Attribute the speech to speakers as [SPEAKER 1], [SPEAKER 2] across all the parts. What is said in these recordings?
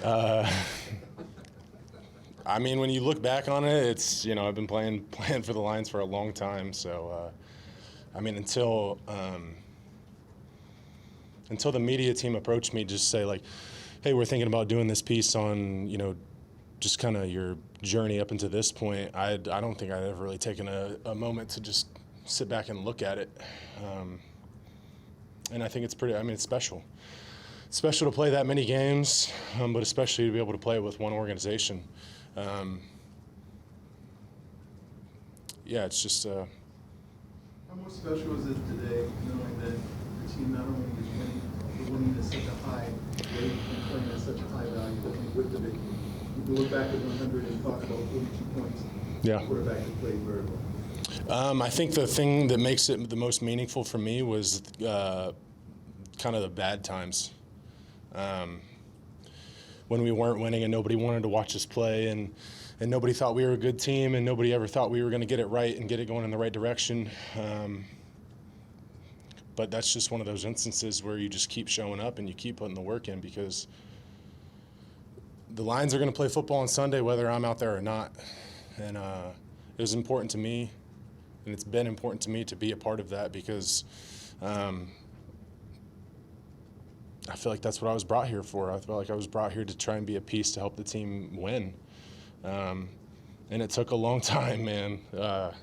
[SPEAKER 1] I mean, when you look back on it, it's, I've been playing for the Lions for a long time. So, I mean, until the media team approached me, just say like, hey, we're thinking about doing this piece on, just kind of your journey up until this point. I don't think I'd ever really taken a moment to just sit back and look at it. And I think it's it's special. It's special to play that many games, but especially to be able to play with one organization. It's just.
[SPEAKER 2] How more special is it today, knowing that the team not only is winning, but winning at such a high rate and playing at such a high value, but with the victory? You look back at 100 and talk about 42 points.
[SPEAKER 1] Yeah.
[SPEAKER 2] Quarterback that played very well.
[SPEAKER 1] I think the thing that makes it the most meaningful for me was kind of the bad times. When we weren't winning and nobody wanted to watch us play, and nobody thought we were a good team, and nobody ever thought we were going to get it right and get it going in the right direction. But that's just one of those instances where you just keep showing up and you keep putting the work in, because the Lions are going to play football on Sunday whether I'm out there or not. And it was important to me, and it's been important to me to be a part of that, because I feel like that's what I was brought here for. I felt like I was brought here to try and be a piece to help the team win. And it took a long time, man. But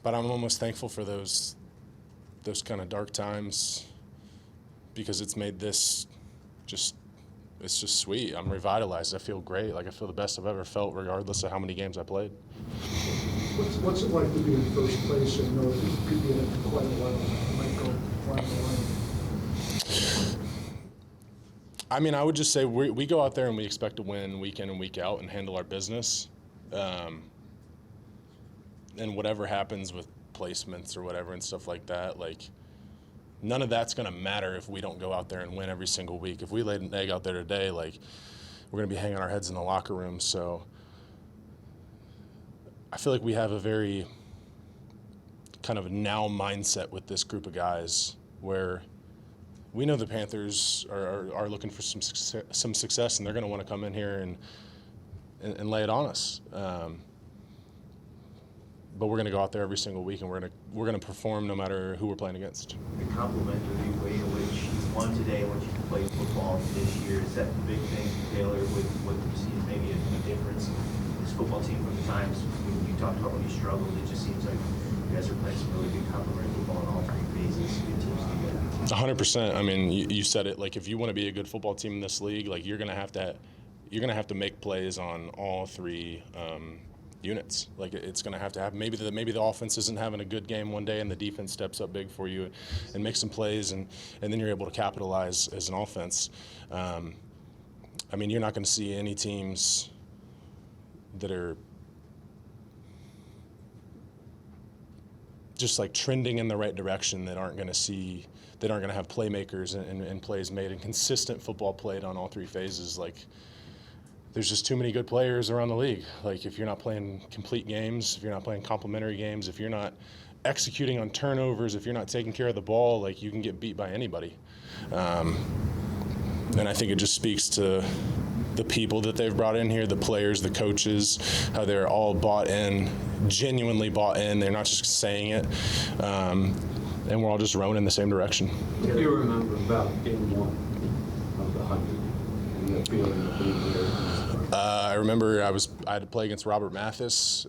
[SPEAKER 1] I'm almost thankful for those kind of dark times, because it's made this it's just sweet. I'm revitalized. I feel great. Like, I feel the best I've ever felt, regardless of how many games I played.
[SPEAKER 3] What's it like to be in first place and know that you could be in it for quite a while? You might go far the line.
[SPEAKER 1] I mean, I would just say we go out there and we expect to win week in and week out and handle our business. And whatever happens with placements or whatever and stuff like that, like, none of that's going to matter if we don't go out there and win every single week. If we laid an egg out there today, like, we're going to be hanging our heads in the locker room. So I feel like we have a very kind of now mindset with this group of guys, where we know the Panthers are looking for some success, and they're going to want to come in here and lay it on us. But we're going to go out there every single week, and we're going to perform no matter who we're playing against.
[SPEAKER 4] The complementary way in which he's won today and what you played football this year, is that the big thing, Taylor, with what you see as maybe a difference in this football team from the times when you talked about when you struggled? It just seems like you guys are playing some really good complementary football in all three phases. Good teams together.
[SPEAKER 1] 100%. I mean, you said it. Like, if you want to be a good football team in this league, like, you're gonna have to make plays on all three units. Like, it's gonna have to happen. Maybe the offense isn't having a good game one day, and the defense steps up big for you and makes some plays, and then you're able to capitalize as an offense. I mean, you're not going to see any teams that are just like trending in the right direction that aren't going to have playmakers and plays made and consistent football played on all three phases. Like, there's just too many good players around the league. Like, if you're not playing complete games, if you're not playing complementary games, if you're not executing on turnovers, if you're not taking care of the ball, like, you can get beat by anybody. And I think it just speaks to the people that they've brought in here, the players, the coaches, how they're all bought in, genuinely bought in. They're not just saying it. And we're all just rowing in the same direction.
[SPEAKER 5] What do you remember about game one of the 100 and the feeling of being there?
[SPEAKER 1] I remember I had to play against Robert Mathis,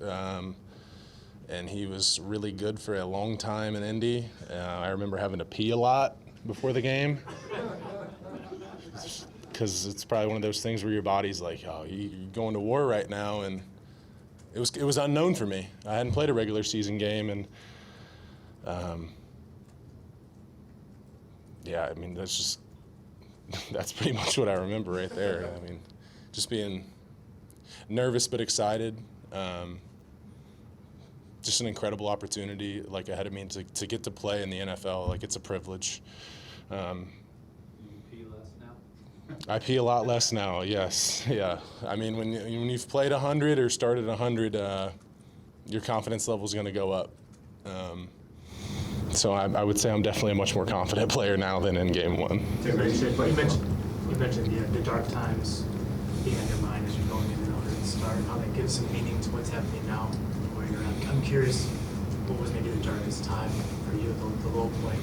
[SPEAKER 1] and he was really good for a long time in Indy. I remember having to pee a lot before the game, because it's probably one of those things where your body's like, oh, you're going to war right now, and it was unknown for me. I hadn't played a regular season game, and yeah, I mean, that's pretty much what I remember right there. I mean, just being nervous but excited. Just an incredible opportunity, like, ahead of me to get to play in the NFL. Like, it's a privilege.
[SPEAKER 5] You pee less now?
[SPEAKER 1] I pee a lot less now, yes. Yeah. I mean, when you've played 100 or started 100, your confidence level is going to go up. So I would say I'm definitely a much more confident player now than in game one.
[SPEAKER 4] You mentioned
[SPEAKER 6] You mentioned the dark times being on your mind as you're going in and out of the start, and how that gives some meaning to what's happening now, where you're at. I'm curious, what was maybe the darkest time for you, the low point?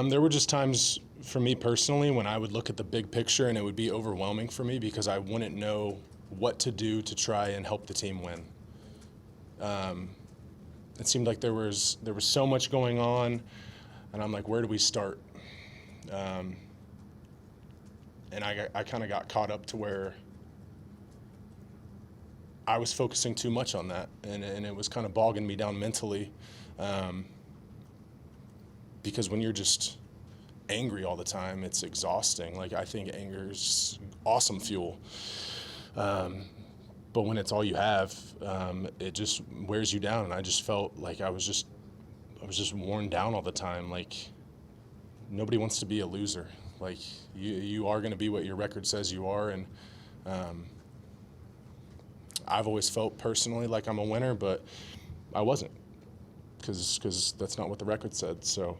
[SPEAKER 1] There were just times for me personally when I would look at the big picture and it would be overwhelming for me because I wouldn't know what to do to try and help the team win. It seemed like there was so much going on, and I'm like, where do we start? And I kind of got caught up to where I was focusing too much on that, and it was kind of bogging me down mentally. Because when you're just angry all the time, it's exhausting. Like, I think anger is awesome fuel. But when it's all you have, it just wears you down. And I just felt like I was just worn down all the time. Like, nobody wants to be a loser. Like, you are going to be what your record says you are. And I've always felt personally like I'm a winner, but I wasn't, because that's not what the record said. So,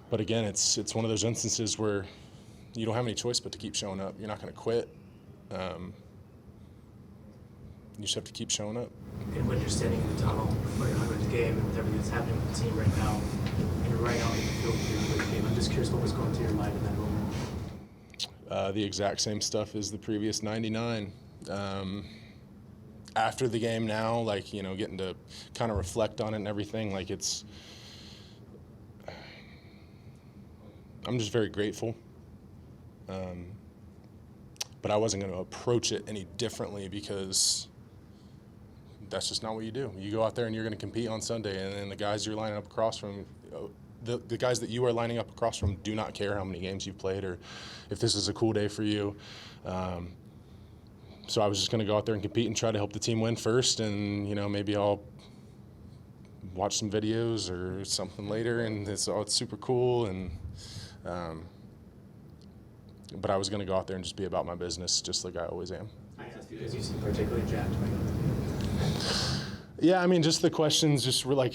[SPEAKER 1] but again, it's one of those instances where you don't have any choice but to keep showing up. You're not going to quit. You just have to keep showing up.
[SPEAKER 6] And when you're standing in the tunnel for your 100th game and with everything that's happening with the team right now, and you're right out in the field for your 100th game, I'm just curious what was going through your mind in that moment.
[SPEAKER 1] The exact same stuff as the previous 99. After the game now, like, getting to kind of reflect on it and everything, like, I'm just very grateful. But I wasn't going to approach it any differently because that's just not what you do. You go out there and you're going to compete on Sunday, and then the guys you're lining up across from, the guys that you are lining up across from do not care how many games you've played or if this is a cool day for you. So I was just going to go out there and compete and try to help the team win first, and maybe I'll watch some videos or something later, and it's super cool. And but I was going to go out there and just be about my business, just like I always am.
[SPEAKER 6] I asked you because you seem particularly jacked right now.
[SPEAKER 1] Yeah, I mean, just the questions just were like,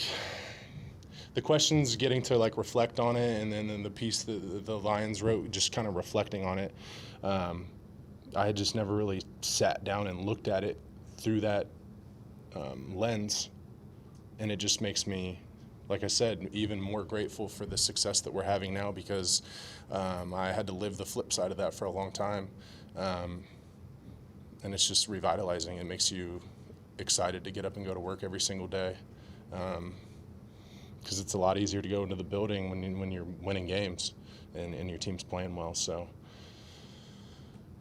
[SPEAKER 1] the questions getting to like reflect on it, and then the piece that the Lions wrote, just kind of reflecting on it. I had just never really sat down and looked at it through that lens, and it just makes me, like I said, even more grateful for the success that we're having now, because I had to live the flip side of that for a long time. And it's just revitalizing. It makes you excited to get up and go to work every single day, because it's a lot easier to go into the building when you're winning games and your team's playing well. So,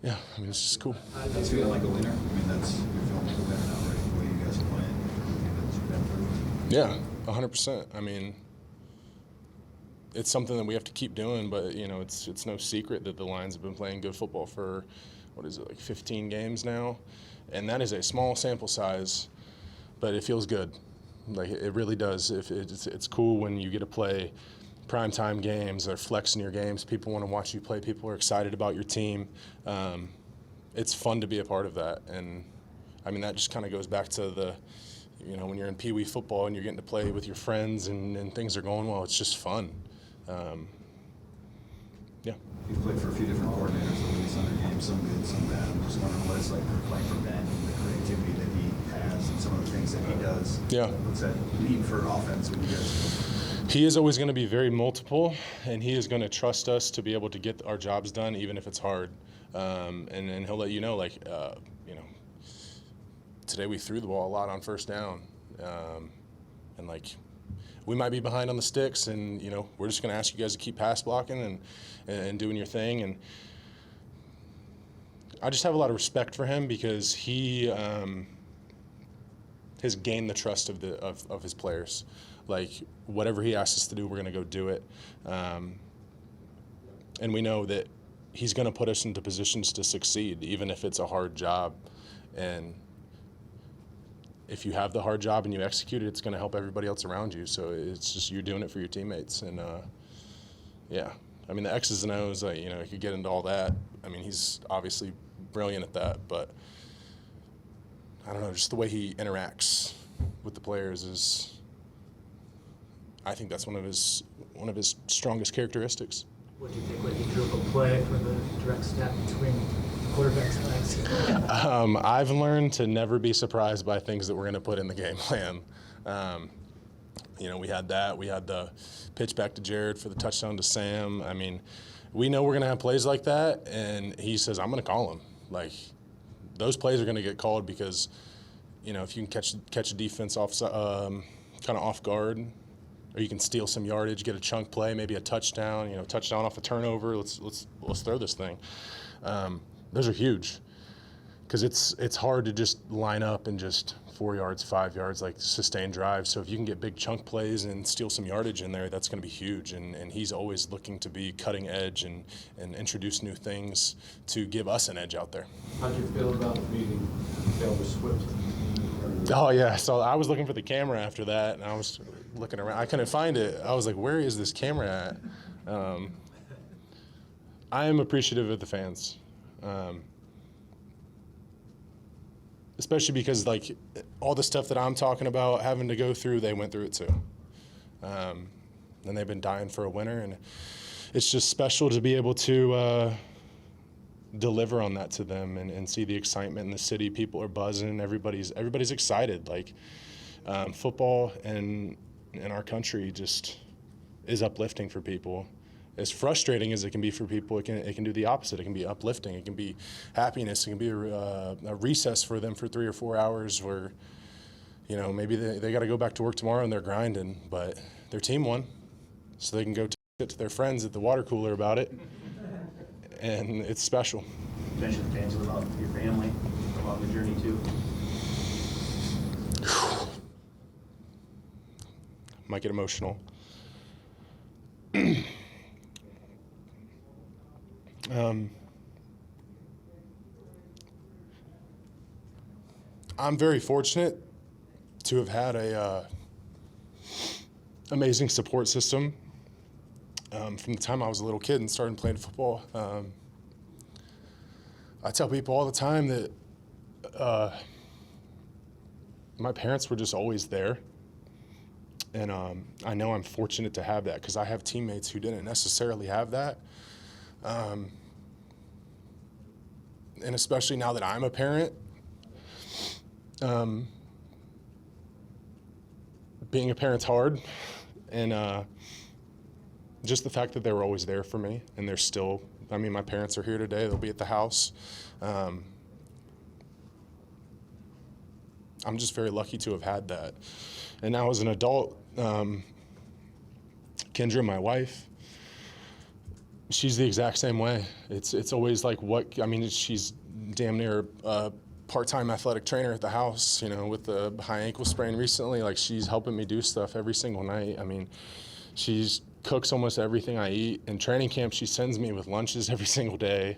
[SPEAKER 1] yeah, I mean, it's just cool.
[SPEAKER 7] That's feeling like a winner. I mean, you're feeling like a winner now, right? The way you guys are playing, everything that you've been through.
[SPEAKER 1] Yeah, 100%. I mean, it's something that we have to keep doing, but it's no secret that the Lions have been playing good football for, like 15 games now, and that is a small sample size, but it feels good. Like, it really does. If it's cool when you get to play primetime games. They're flexing your games. People want to watch you play. People are excited about your team. It's fun to be a part of that, and I mean, that just kind of goes back to the, when you're in Pee Wee football and you're getting to play with your friends and things are going well. It's just fun. Yeah.
[SPEAKER 7] You've played for a few different coordinators over these 100 games, some good, some bad. I'm just wondering what it's like playing for Ben and the creativity that he has and some of the things that he does.
[SPEAKER 1] Yeah.
[SPEAKER 7] What's that mean for offense when you guys?
[SPEAKER 1] He is always going to be very multiple, and he is going to trust us to be able to get our jobs done, even if it's hard. And he'll let you know, like, today we threw the ball a lot on first down, and like, we might be behind on the sticks, and we're just going to ask you guys to keep pass blocking and doing your thing. And I just have a lot of respect for him, because he has gained the trust of his players. Like, whatever he asks us to do, we're going to go do it. And we know that he's going to put us into positions to succeed, even if it's a hard job. And if you have the hard job and you execute it, it's going to help everybody else around you. So it's just, you're doing it for your teammates. And yeah, I mean, the X's and O's, you could get into all that. I mean, he's obviously brilliant at that, but I don't know, just the way he interacts with the players I think that's one of his strongest characteristics.
[SPEAKER 6] What do you think when he drew up a play for the direct snap between quarterback's legs?
[SPEAKER 1] I've learned to never be surprised by things that we're going to put in the game plan. We had that. We had the pitch back to Jared for the touchdown to Sam. I mean, we know we're going to have plays like that, and he says, I'm going to call them. Like, those plays are going to get called because, if you can catch a defense off kind of off guard, or you can steal some yardage, get a chunk play, maybe a touchdown, touchdown off a turnover. Let's throw this thing. Those are huge because it's hard to just line up and just 4 yards, 5 yards, like sustain drives. So if you can get big chunk plays and steal some yardage in there, that's going to be huge. And he's always looking to be cutting edge and introduce new things to give us an edge out there.
[SPEAKER 5] How'd you feel about beating Taylor Swift?
[SPEAKER 1] Oh, yeah. So I was looking for the camera after that, and I was looking around. I couldn't find it. I was like, where is this camera at? I am appreciative of the fans. Especially because, like, all the stuff that I'm talking about having to go through, they went through it too. And they've been dying for a winner, and it's just special to be able to deliver on that to them and see the excitement in the city. People are buzzing. Everybody's excited. Like, football in our country just is uplifting for people. As frustrating as it can be for people, it can do the opposite. It can be uplifting. It can be happiness. It can be a recess for them for 3 or 4 hours where, maybe they got to go back to work tomorrow and they're grinding, but their team won, so they can go talk to their friends at the water cooler about it, and it's special.
[SPEAKER 4] You mentioned the fans about your family along the journey too.
[SPEAKER 1] Might get emotional. I'm very fortunate to have had a amazing support system from the time I was a little kid and started playing football. I tell people all the time that my parents were just always there. And I know I'm fortunate to have that because I have teammates who didn't necessarily have that. And especially now that I'm a parent, being a parent's hard. And just the fact that they were always there for me, and they're still, my parents are here today. They'll be at the house. I'm just very lucky to have had that. And now as an adult, Kendra, my wife, she's the exact same way. It's always like she's damn near a part-time athletic trainer at the house, with the high ankle sprain recently. Like, she's helping me do stuff every single night. She's cooks almost everything I eat. In training camp, she sends me with lunches every single day.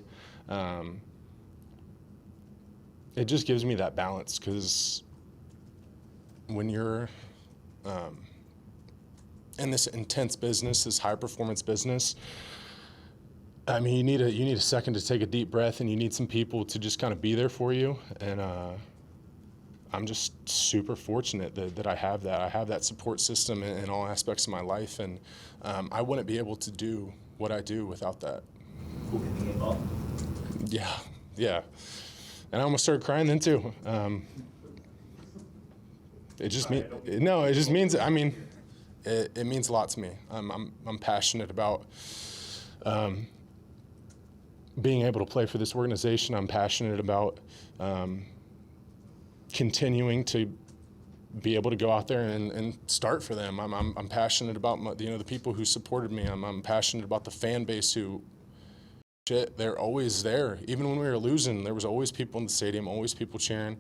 [SPEAKER 1] It just gives me that balance because when you're in this intense business, this high-performance business, you need a second to take a deep breath, and you need some people to just kind of be there for you. And I'm just super fortunate that I have that. I have that support system in all aspects of my life, and I wouldn't be able to do what I do without that. Yeah. And I almost started crying then too. It just means it means a lot to me. I'm passionate about being able to play for this organization. I'm passionate about continuing to be able to go out there and start for them. I'm passionate about the people who supported me. I'm passionate about the fan base who. They're always there. Even when we were losing, there was always people in the stadium, always people cheering.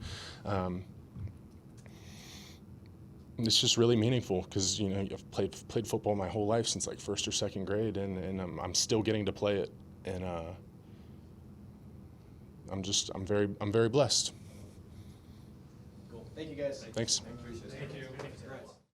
[SPEAKER 1] It's just really meaningful because I've played football my whole life since like first or second grade, and I'm still getting to play it, and I'm very blessed.
[SPEAKER 4] Cool. Thank you guys.
[SPEAKER 1] Thanks.
[SPEAKER 6] Thank you.